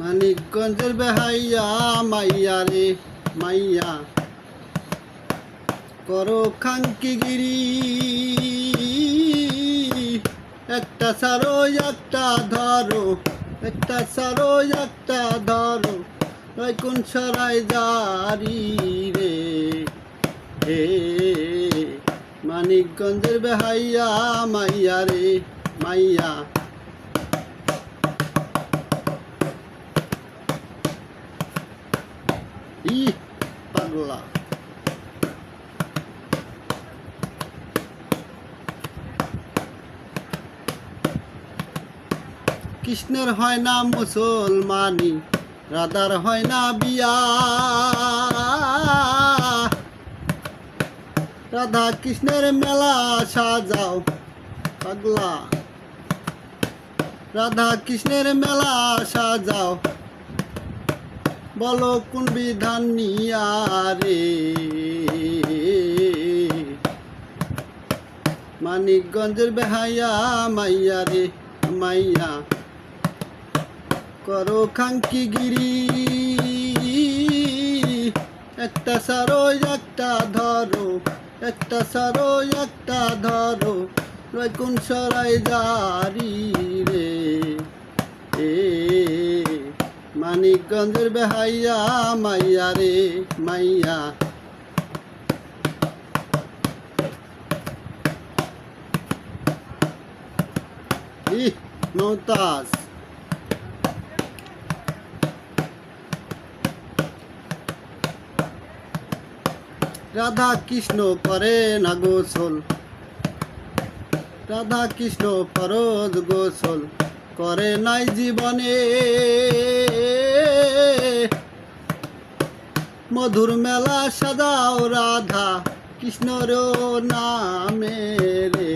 মানিকগঞ্জের বেহাইয়া মাইয়া রে মাইয়া করো খাঙ্কিগিরি একটা সারো একটা ধরো একটা সারো একটা ধরো কোন সরাই জারি রে হে মানিকগঞ্জের বেহাইয়া মাইয়া রে মাইয়া পাগলা কৃষ্ণের হয় না মুসলমানি রাধার হয় না বিয়া রাধা কৃষ্ণের মেলা সাজাও পাগলা রাধা কৃষ্ণের মেলা সাজাও বলো কোন বিধান নিয়া রে মানিকগঞ্জের বেহাইয়া মাইয়া রে মাইয়া করো খাঙ্কিগিরি একটা সারো একটা ধরো একটা সারো একটা ধরো কোন সরাই জারি রে মানিকগঞ্জের বেহাইয়া মাইয়া রে মাইয়া মমতাজ রাধা কৃষ্ণ করে না গোসল রাধা কৃষ্ণ ফরজ গোসল করে নাই জীবনে মধুর মেলা সাজাও রাধা কৃষ্ণর নামে রে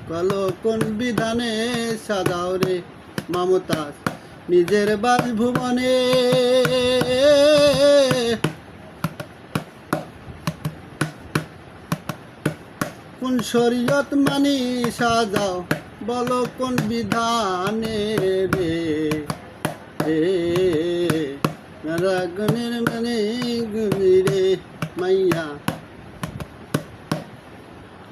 কলো কোন বিধানে সাজাও রে মমতাজ নিজের বাসভুবনে কোন শরীয়ত মানি সাজাও বলো কোন বিধানে রে গুণের মানে গুণি রে মাইয়া